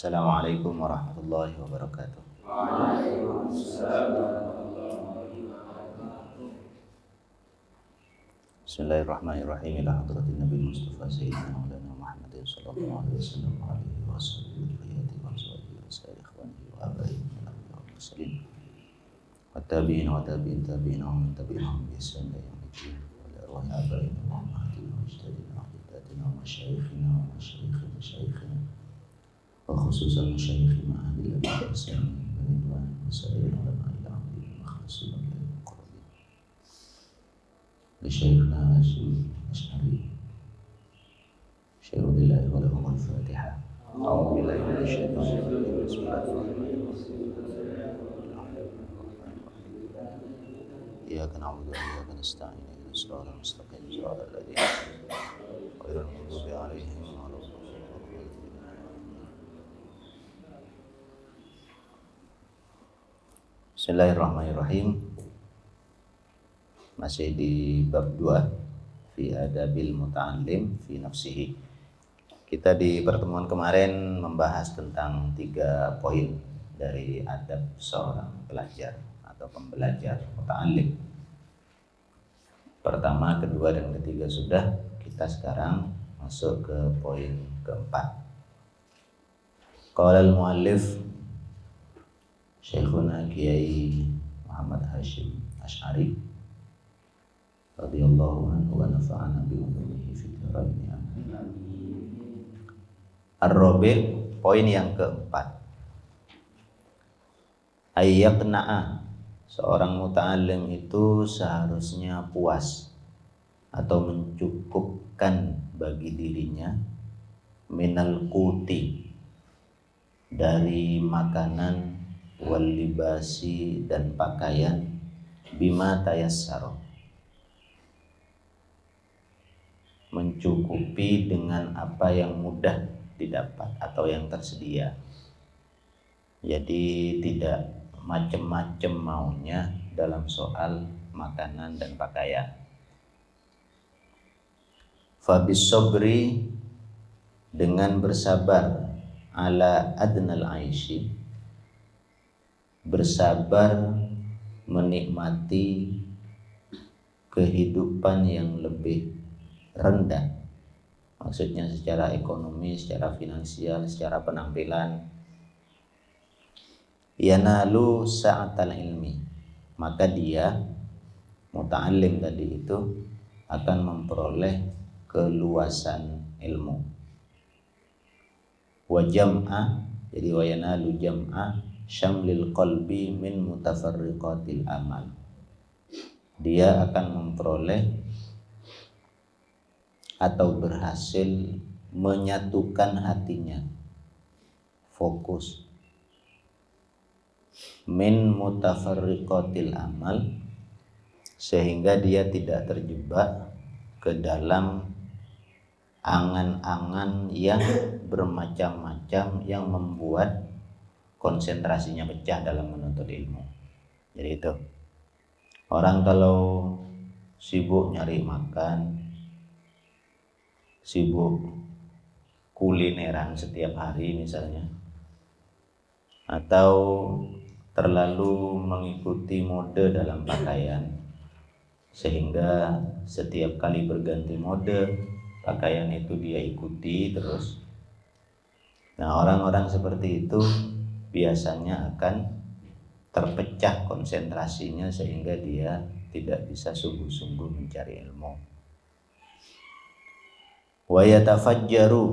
Assalamualaikum warahmatullahi wabarakatuh. Bismillahirrahmanirrahim. Ila hadratin Nabi Mustafa Sayyidina Maulana Muhammadin sallallahu alaihi wasallam wa alihi wa sahbihi wa azwajihi wa sa'ir ikhwanihi wa abaihi min al-anbiya wal mursalin wa tabi'in wa tabi'in tabi'in wa man tabi'ahum bi ihsan ila yaumil wa li arwahi abaina wa ummahatina wa ajdadina wa ajdatina wa masyayikhina wa masyayikhi masyayikhina wa khususan masyayikhi ma'adil al-ihsan wa ridwan wa sa'ir ulama ila amri makhlusin wa ila muqarrabin li syayikhna Hashim Asy'ari syairulillahi wa lahum al-fatihah. A'udzu billahi minasyaitonir rajim. Bismillahirrahmanirrahim. Iyyaka na'budu wa iyyaka nasta'in ihdinas siratal mustaqim siratal ladzina an'amta 'alaihim ghairil maghdubi 'alaihim waladdallin. Bismillahirrahmanirrahim. Masih di bab 2 fi adabil muta'allim fi nafsihi. Kita di pertemuan kemarin membahas tentang 3 poin dari adab seorang pelajar atau pembelajar muta'allim. Pertama, kedua, dan ketiga sudah. Kita sekarang masuk ke poin keempat. Qala al-muallif Syekhuna Kiai Muhammad Hashim Asy'ari radhiyallahu anhu wa nafa'ana bi ulumihi fid dharain. Ar-rabi', poin yang keempat. Ayyaqna'a, seorang muta'allim itu seharusnya puas atau mencukupkan bagi dirinya minal quti, dari makanan, wal libasi, dan pakaian, bima tayassara, mencukupi dengan apa yang mudah didapat atau yang tersedia. Jadi tidak macam-macam maunya dalam soal makanan dan pakaian. Fabis sobri, dengan bersabar, ala adnal aishi, bersabar menikmati kehidupan yang lebih rendah, maksudnya secara ekonomi, secara finansial, secara penampilan. Yanalu sa'atal ilmi, maka dia muta'allim tadi itu akan memperoleh keluasan ilmu. Wa jam'a, jadi wa yanalu jam'a syamlil qalbi min mutafarriqatil amal, dia akan memperoleh atau berhasil menyatukan hatinya, fokus, min mutafarriqatil amal, sehingga dia tidak terjebak ke dalam angan-angan yang bermacam-macam yang membuat konsentrasinya pecah dalam menuntut ilmu. Jadi itu, orang kalau sibuk nyari makan, sibuk kulineran setiap hari misalnya, atau terlalu mengikuti mode dalam pakaian, sehingga setiap kali berganti mode pakaian itu dia ikuti terus. Nah, orang-orang seperti itu biasanya akan terpecah konsentrasinya sehingga dia tidak bisa sungguh-sungguh mencari ilmu. Wa yatafajjaru,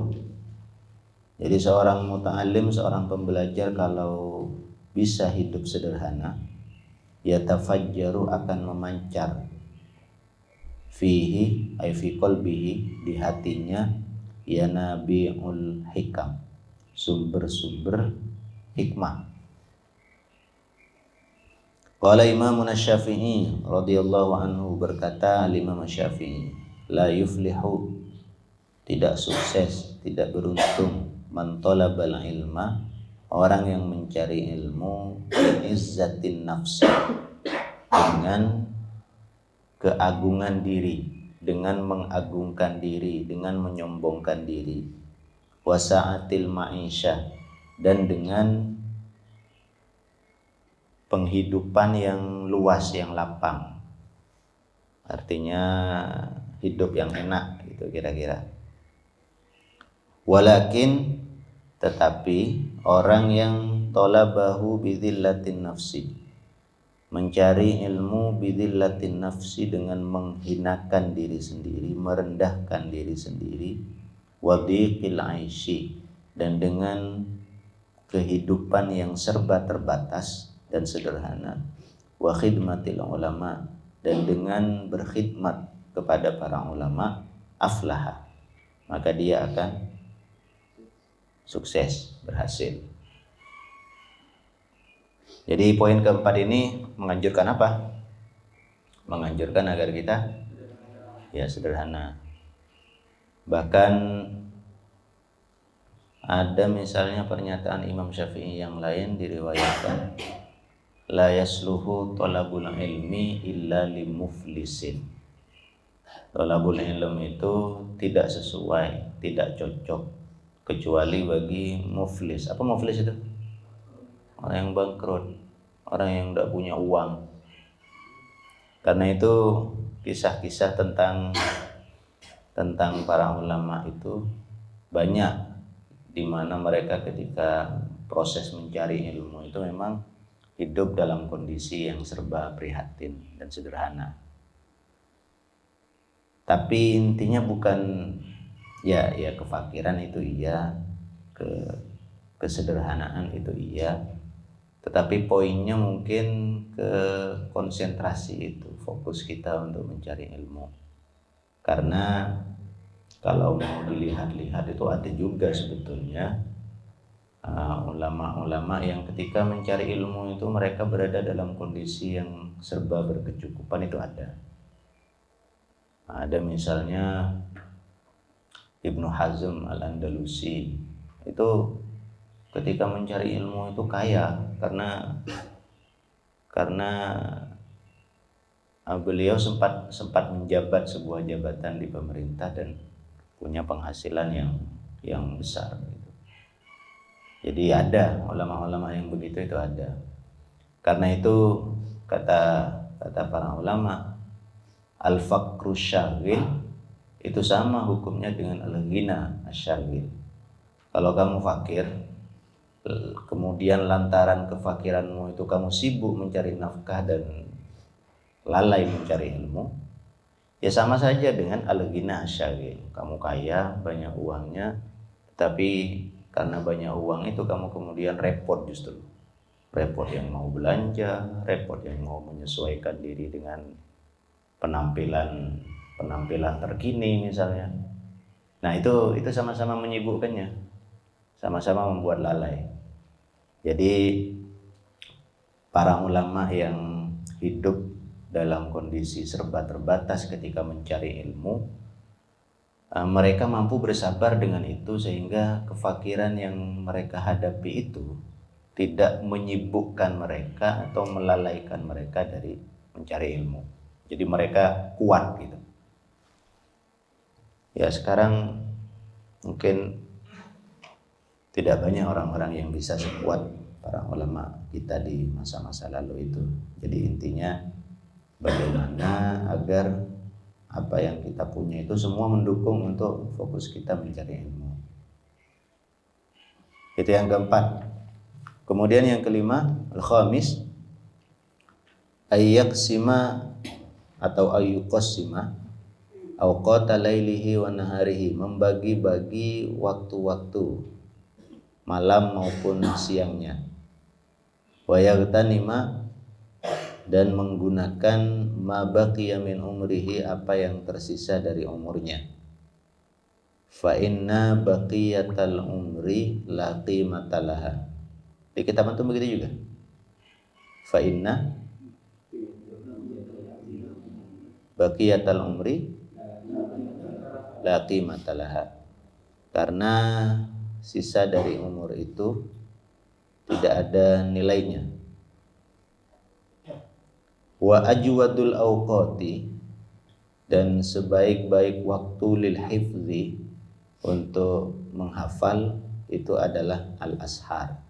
jadi seorang muta'allim, seorang pembelajar kalau bisa hidup sederhana, yatafajjaru, akan memancar, fihi ay fi qalbihi, di hatinya, yanabi'ul hikam, sumber-sumber hikmah. Qala Imamuna Syafi'i radhiyallahu anhu, berkata Imam Syafi'i, la yuflihu, tidak sukses, tidak beruntung, man talabal ilma, orang yang mencari ilmu, izzatin nafsi, dengan keagungan diri, dengan mengagungkan diri, dengan menyombongkan diri, wasa'atil ma'isyah, dan dengan penghidupan yang luas, yang lapang. Artinya hidup yang enak gitu kira-kira. Walakin, tetapi orang yang talabahu bidzillatin nafsi, mencari ilmu bidzillatin nafsi dengan menghinakan diri sendiri, merendahkan diri sendiri, wadhiqil aisy, dan dengan kehidupan yang serba terbatas dan sederhana, wa khidmatil ulama, dan dengan berkhidmat kepada para ulama, aflaha, maka dia akan sukses, berhasil. Jadi poin keempat ini menganjurkan apa? Menganjurkan agar kita sederhana. Bahkan ada misalnya pernyataan Imam Syafi'i yang lain diriwayatkan, la yasluhu thalabul ilmi illa limuflisin. Thalabul ilm itu tidak sesuai, tidak cocok kecuali bagi muflis. Apa muflis itu? Orang yang bangkrut, orang yang tidak punya uang. Karena itu kisah-kisah tentang para ulama itu banyak, di mana mereka ketika proses mencari ilmu itu memang hidup dalam kondisi yang serba prihatin dan sederhana. Tapi intinya bukan ya kefakiran itu iya, kesederhanaan itu iya, tetapi poinnya mungkin ke konsentrasi itu, fokus kita untuk mencari ilmu. Karena kalau mau dilihat-lihat itu ada juga sebetulnya ulama-ulama yang ketika mencari ilmu itu mereka berada dalam kondisi yang serba berkecukupan, itu ada. Ada misalnya Ibnu Hazm al-Andalusi, itu ketika mencari ilmu itu kaya karena beliau sempat menjabat sebuah jabatan di pemerintah dan punya penghasilan yang besar gitu. Jadi ada ulama-ulama yang begitu, itu ada. Karena itu kata para ulama, al-faqru syarwil itu sama hukumnya dengan al-ghina asyarwil. Kalau kamu fakir, kemudian lantaran kefakiranmu itu kamu sibuk mencari nafkah dan lalai mencari ilmu, ya sama saja dengan al-ghina asyarwil. Kamu kaya, banyak uangnya, tapi karena banyak uang itu kamu kemudian repot, justru repot yang mau belanja, repot yang mau menyesuaikan diri dengan penampilan terkini misalnya. Nah itu sama-sama menyibukkannya, sama-sama membuat lalai. Jadi para ulama yang hidup dalam kondisi serba terbatas ketika mencari ilmu, mereka mampu bersabar dengan itu sehingga kefakiran yang mereka hadapi itu tidak menyibukkan mereka atau melalaikan mereka dari mencari ilmu. Jadi mereka kuat gitu. Ya sekarang mungkin tidak banyak orang-orang yang bisa sekuat para ulama kita di masa-masa lalu itu. Jadi intinya bagaimana agar apa yang kita punya itu semua mendukung untuk fokus kita mencari ilmu. Itu yang keempat. Kemudian yang kelima, al-khamis, ayyaqsima atau ayyuqassima awqata lailihi wa naharihi, membagi-bagi waktu-waktu malam maupun siangnya. Wa yaghtanima, dan menggunakan ma baqiya min umrihi, apa yang tersisa dari umurnya. Fa inna baqiyatal umri la qimata laha. Di kitab antum begitu juga. Fa inna baqiyatal umri la qimata laha. Karena sisa dari umur itu tidak ada nilainya. Wa ajwadul awqati, dan sebaik-baik waktu lil hifzi, untuk menghafal, itu adalah al-ashar.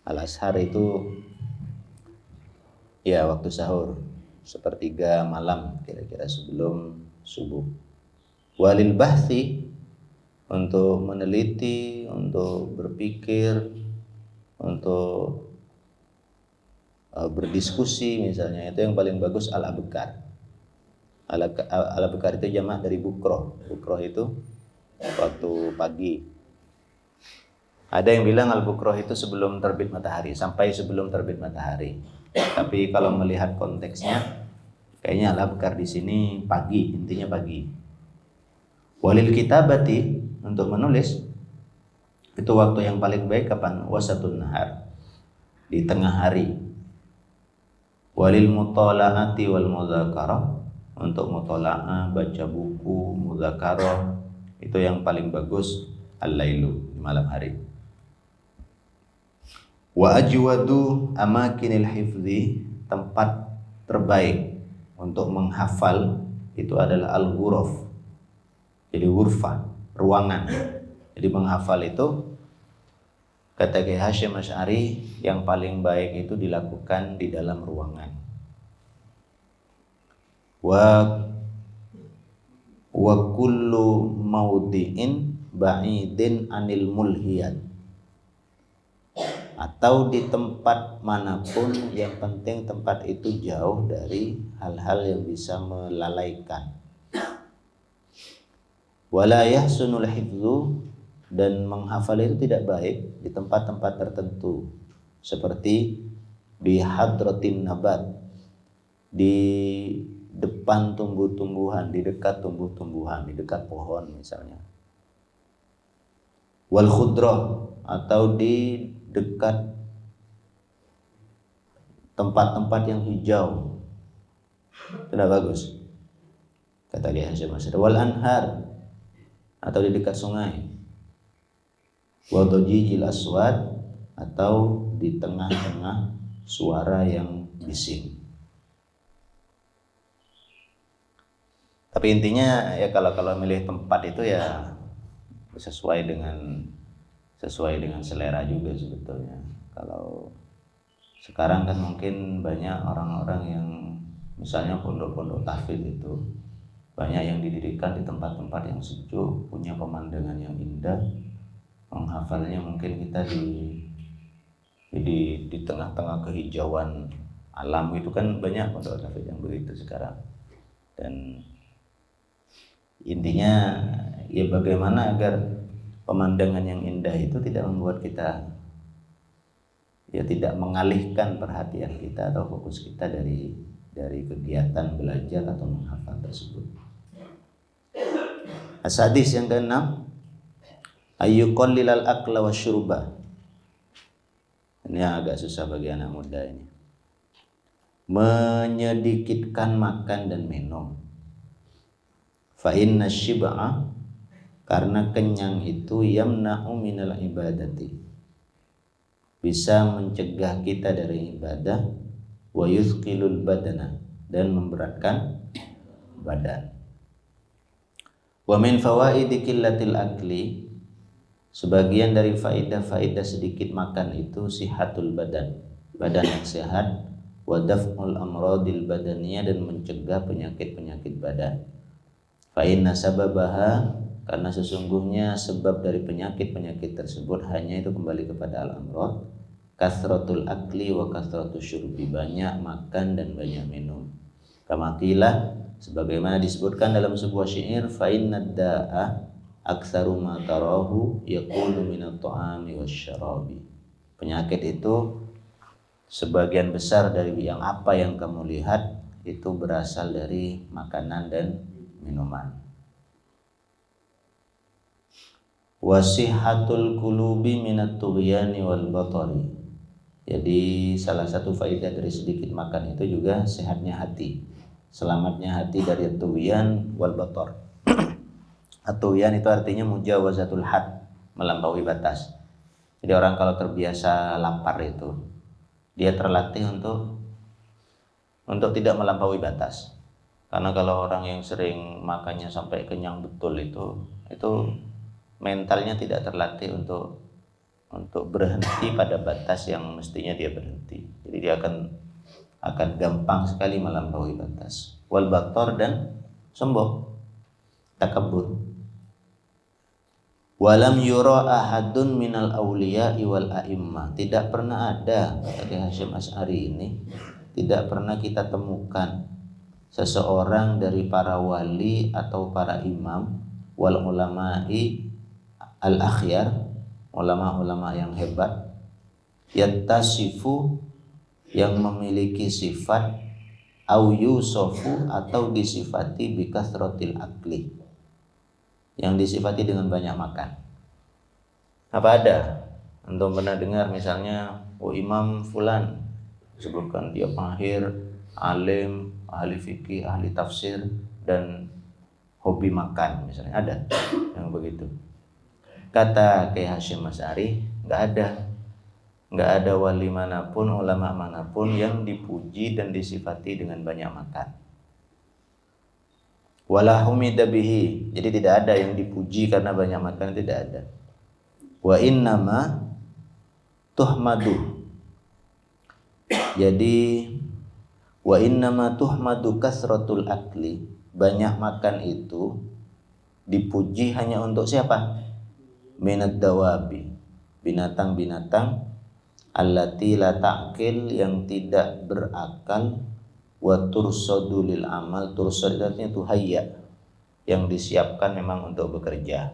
Al-ashar itu ya waktu sahur, sepertiga malam kira-kira sebelum subuh. Walil bahthi, untuk meneliti, untuk berpikir, untuk berdiskusi misalnya, itu yang paling bagus al-abkar. Al-abkar itu jamak dari bukroh. Bukroh itu waktu pagi. Ada yang bilang al-bukroh itu sebelum terbit matahari, sampai sebelum terbit matahari. Tapi kalau melihat konteksnya, kayaknya al-abkar di sini pagi, intinya pagi. Walil kitabati, untuk menulis, itu waktu yang paling baik kapan? Wasatun nahar, di tengah hari. Walil mutola'ati wal mudzakarah, untuk mutola'ah, baca buku, mudzakarah, itu yang paling bagus al-lailu, di malam hari. Wa ajwadu amakinil hifzi, tempat terbaik untuk menghafal itu adalah al-ghuraf. Jadi ghurfah, ruangan. Jadi menghafal itu kata Kiai Hasyim Asy'ari yang paling baik itu dilakukan di dalam ruangan. Wa kullu maudhi'in ba'idin anil mulhiyat, atau di tempat manapun, yang penting tempat itu jauh dari hal-hal yang bisa melalaikan. Wala yahsunul hifdzu, dan menghafal itu tidak baik di tempat-tempat tertentu, seperti bi hadratin nabat, di depan tumbuh-tumbuhan, di dekat tumbuh-tumbuhan, di dekat pohon misalnya. Wal khudrah, atau di dekat tempat-tempat yang hijau, tidak bagus kata Kiai Hasyim Asy'ari. Wal anhar, atau di dekat sungai. Wa dhajijil aswad, atau di tengah-tengah suara yang bising. Tapi intinya ya kalau milih tempat itu ya sesuai dengan selera juga sebetulnya. Kalau sekarang kan mungkin banyak orang-orang yang misalnya pondok-pondok tahfidz itu banyak yang didirikan di tempat-tempat yang sejuk, punya pemandangan yang indah. Menghafalnya mungkin kita di tengah-tengah kehijauan alam, itu kan banyak pondok tahfidz yang begitu sekarang. Dan intinya ya bagaimana agar pemandangan yang indah itu tidak membuat kita ya tidak mengalihkan perhatian kita atau fokus kita dari kegiatan belajar atau menghafal tersebut. As-sadis yang keenam, ayyuqallilal akla wasyurba. Ini agak susah bagi anak muda ini. Menyedikitkan makan dan minum. Fa inna syib'a, karena kenyang itu yamna'u minal ibadati, bisa mencegah kita dari ibadah, wa yuthqilul badana, dan memberatkan badan. Wa min fawaidi qillatil akli, sebagian dari faedah-faedah sedikit makan itu sihatul badan yang sehat, wa daf'ul amradil badaniyah, dan mencegah penyakit-penyakit badan. Fa inna sababaha, karena sesungguhnya sebab dari penyakit-penyakit tersebut hanya itu kembali kepada al-amrad, kasratul akli wa kasratul syurbi, banyak makan dan banyak minum. Kama qila, sebagaimana disebutkan dalam sebuah syair, fa innad da'a aktsaru ma tarahu yaqulu minat ta'ami wasyarabi. Penyakit itu sebagian besar dari yang kamu lihat itu berasal dari makanan dan minuman. Wasihatul qulubi minat tughyani wal batari. Jadi salah satu faedah dari sedikit makan itu juga sehatnya hati, selamatnya hati dari tughyan wal batar. At-tughyan itu artinya mujawazatul had, melampaui batas. Jadi orang kalau terbiasa lapar itu, dia terlatih untuk tidak melampaui batas. Karena kalau orang yang sering makannya sampai kenyang betul itu mentalnya tidak terlatih untuk berhenti pada batas yang mestinya dia berhenti. Jadi dia akan gampang sekali melampaui batas. Wal bator, dan sombong, takabur. Walam yura ahadun minal awliya'i wal a'immah. Tidak pernah ada, kata Hasyim Asy'ari ini, tidak pernah kita temukan seseorang dari para wali atau para imam, wal ulama'i al akhyar, ulama-ulama yang hebat, yattasifu, yang memiliki sifat, au yusofu, atau disifati bikasrotil akli, yang disifati dengan banyak makan. Apa ada? Antum pernah dengar misalnya, Imam Fulan, sebutkan dia mahir, alim, ahli fikih, ahli tafsir, dan hobi makan misalnya, ada yang begitu? Kata Kiai Hasyim Asy'ari, nggak ada wali manapun, ulama manapun yang dipuji dan disifati dengan banyak makan. Wala humida bihi, jadi tidak ada yang dipuji karena banyak makan, tidak ada. Wa innama tuhmadu, jadi wa innama tuhmadu kasratul akli, banyak makan itu dipuji hanya untuk siapa? Minad dawabi, binatang-binatang, allati la ta'qil, yang tidak berakal, wa tursadu lil amal, tursad artinya tuhayya, yang disiapkan memang untuk bekerja.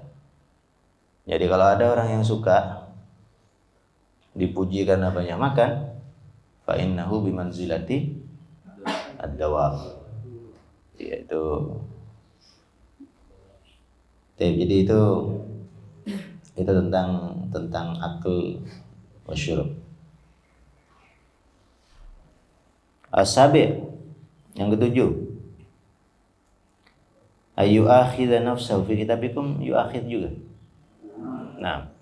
Jadi kalau ada orang yang suka dipuji karena banyak makan, fa innahu bimanzilati ad-dawab, yaitu jadi itu tentang akal wasyurub. As-sabi', yang ketujuh, ayu akhidha nafsahu fi kitabikum, yu'akhid juga. Nah,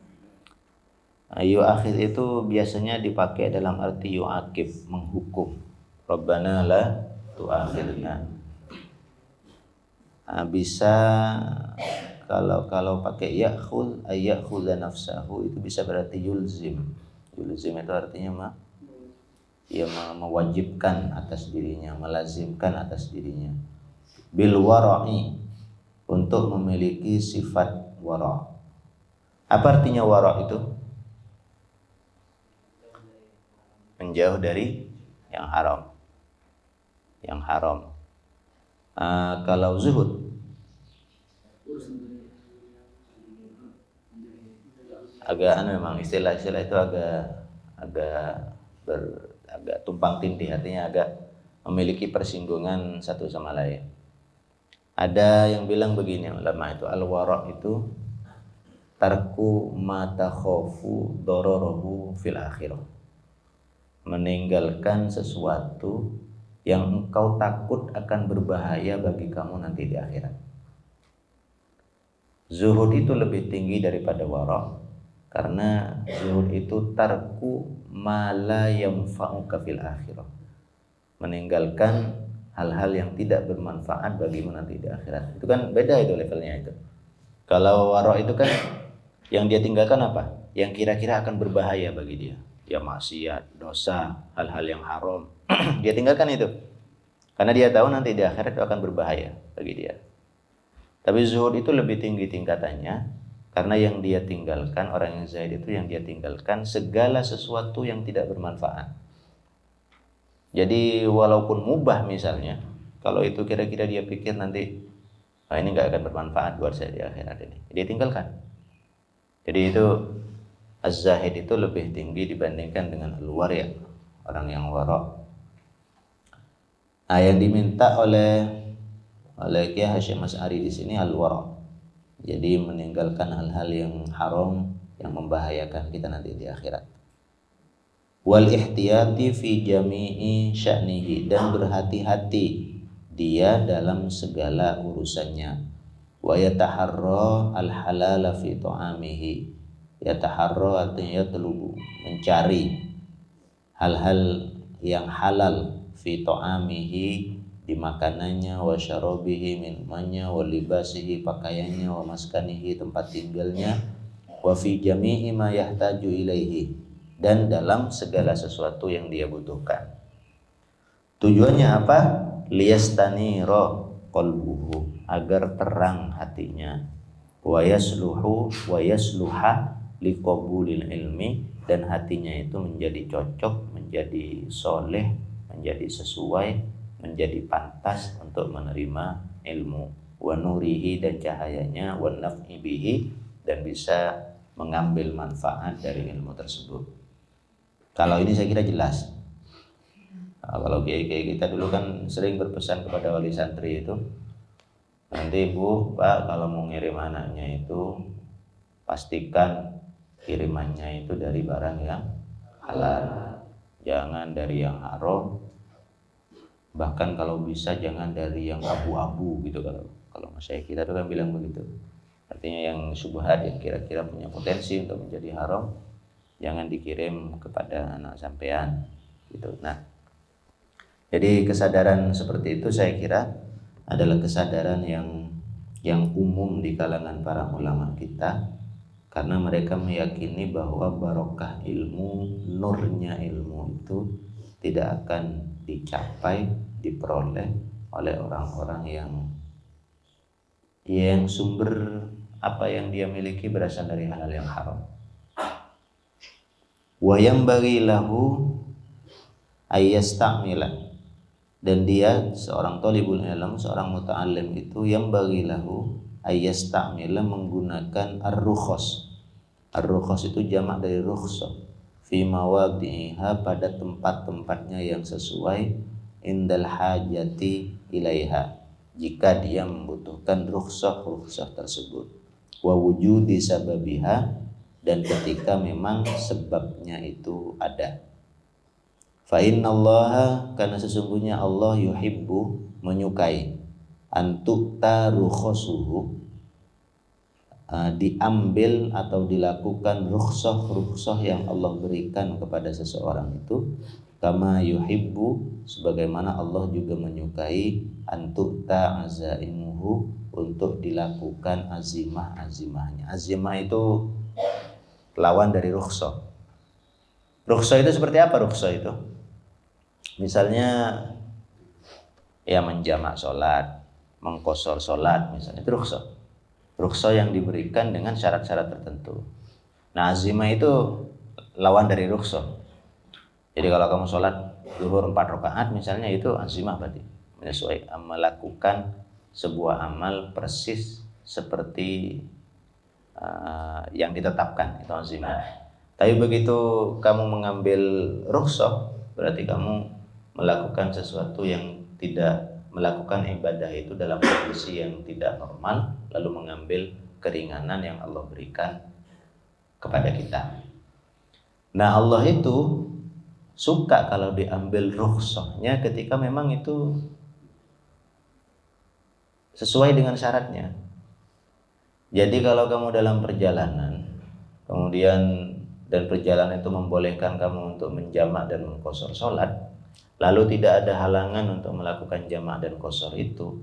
ayu akhid itu biasanya dipakai dalam arti yu'akib, menghukum. Rabbana la tu'akhidna. Nah, bisa kalau pakai ya'khudh, ayyakhudha nafsahu, itu bisa berarti yulzim. Yulzim itu artinya mewajibkan atas dirinya, melazimkan atas dirinya. Bil wara'i, untuk memiliki sifat wara'. Apa artinya wara' itu? Menjauh dari yang haram. Yang haram. Kalau zuhud, agak memang istilah itu agak tumpang tindih, artinya agak memiliki persinggungan satu sama lain. Ada yang bilang begini ulama itu, al-wara' itu tarku ma takhafu dararahu fil akhirah, meninggalkan sesuatu yang engkau takut akan berbahaya bagi kamu nanti di akhirat. Zuhud itu lebih tinggi daripada wara', karena zuhud itu tarku ma la yanfa'uka fil akhirah, meninggalkan hal-hal yang tidak bermanfaat bagimu nanti di akhirat. Itu kan beda itu levelnya itu. Kalau wara' itu kan yang dia tinggalkan apa? Yang kira-kira akan berbahaya bagi dia. Ya maksiat, dosa, hal-hal yang haram. Dia tinggalkan itu. Karena dia tahu nanti di akhirat itu akan berbahaya bagi dia. Tapi zuhud itu lebih tinggi tingkatannya, karena yang dia tinggalkan, orang yang zahid itu yang dia tinggalkan segala sesuatu yang tidak bermanfaat. Jadi walaupun mubah misalnya, kalau itu kira-kira dia pikir nanti ini nggak akan bermanfaat buat saya di akhirat ini, dia tinggalkan. Jadi itu az-zahid itu lebih tinggi dibandingkan dengan al-wari', orang yang wara'. Nah, yang diminta oleh Kiai Hasyim Asy'ari di sini al-wara'. Jadi meninggalkan hal-hal yang haram yang membahayakan kita nanti di akhirat. Wal ihtiyati fi jami'i sya'nihi, dan berhati-hati dia dalam segala urusannya. Wa yataharra al-halala fi ta'amihi. Yataharra artinya yatlubu, mencari hal-hal yang halal fi ta'amihi, di makanannya, wa syarabihi minumannya, wa libasihi pakaiannya, wa maskanihi tempat tinggalnya, wa fi jami'i ma yahtaju ilaihi dan dalam segala sesuatu yang dia butuhkan. Tujuannya apa? Liyastanira qalbuhu, agar terang hatinya, wa yasluha liqabulil ilmi, dan hatinya itu menjadi cocok, menjadi soleh, menjadi sesuai, menjadi pantas untuk menerima ilmu, wa nurihi, dan cahayanya, wa naf'i bihi, dan bisa mengambil manfaat dari ilmu tersebut. Kalau ini saya kira jelas. Nah, kalau kiai-kiai kita dulu kan sering berpesan kepada wali santri itu, nanti Bu, Pak, kalau mau ngirim anaknya itu pastikan kirimannya itu dari barang yang halal, jangan dari yang haram, bahkan kalau bisa jangan dari yang abu-abu gitu. Kalau saya kita tuh kan bilang begitu. Artinya yang syubhat, yang kira-kira punya potensi untuk menjadi haram, jangan dikirim kepada anak sampean gitu. Nah, jadi kesadaran seperti itu saya kira adalah kesadaran yang umum di kalangan para ulama kita, karena mereka meyakini bahwa barokah ilmu, nurnya ilmu itu tidak akan dicapai, diperoleh oleh orang-orang yang sumber apa yang dia miliki berasal dari hal yang haram. Wa yanbaghi lahu ayyastamila, dan dia seorang thalibul ilm, seorang muta'allim itu yang bagi lahu ayyastamila, menggunakan ar-rukhas. Ar-rukhas itu jamak dari rukhsah, fi mawadhi'iha, pada tempat-tempatnya yang sesuai, indal hajati ilaiha, jika dia membutuhkan rukhsah tersebut, wa wujudi sababiha, dan ketika memang sebabnya itu ada. Fa innallaha, karena sesungguhnya Allah, yuhibbu, menyukai, antukta rukhsuhu, diambil atau dilakukan rukhsah yang Allah berikan kepada seseorang itu, kama yuhibbu, sebagaimana Allah juga menyukai, antukta azaimuhu, untuk dilakukan azimahnya. Azimah itu lawan dari rukhsah. Rukhsah itu seperti apa rukhsah itu? Misalnya ya menjamak sholat, mengqashar sholat misalnya, itu rukhsah. Rukhsah yang diberikan dengan syarat-syarat tertentu. Nah, azimah itu lawan dari rukhsah. Jadi kalau kamu sholat zuhur 4 rakaat misalnya, itu azimah berarti, melakukan sebuah amal persis seperti yang ditetapkan, itu azimah. Tapi begitu kamu mengambil rukhsah, berarti kamu melakukan sesuatu yang tidak, melakukan ibadah itu dalam kondisi yang tidak normal, lalu mengambil keringanan yang Allah berikan kepada kita. Nah, Allah itu suka kalau diambil rukhsahnya ketika memang itu sesuai dengan syaratnya. Jadi kalau kamu dalam perjalanan, kemudian dan perjalanan itu membolehkan kamu untuk menjamak dan mengqashar sholat, lalu tidak ada halangan untuk melakukan jamak dan qashar itu,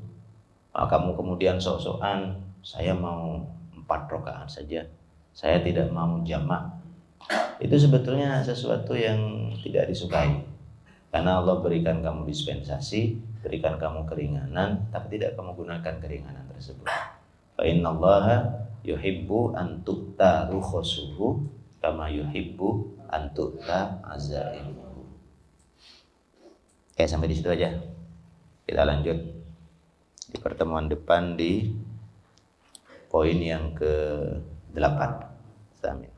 kamu kemudian sok-sokan, saya mau 4 rakaat saja, saya tidak mau jamak, itu sebetulnya sesuatu yang tidak disukai, karena Allah berikan kamu dispensasi, berikan kamu keringanan, tapi tidak kamu gunakan keringanan tersebut. Fa innallaha yuhibbu an tu'ta rukhsuhu kama yuhibbu an tu'ta azaimuhu. Oke, sampai di situ aja. Kita lanjut di pertemuan depan di poin yang ke-8. Amin.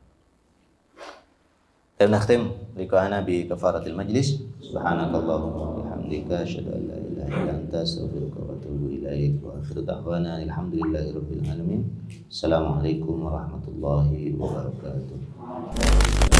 Dan nakhtim liqa'ana bi kafaratil majlis. Subhanakallahumma wa bihamdika asyhadu an la ilaha illa anta astaghfiruka wa atubu ilaik. Wa akhiru da'wana alhamdulillahirabbil alamin. Assalamualaikum warahmatullahi wabarakatuh.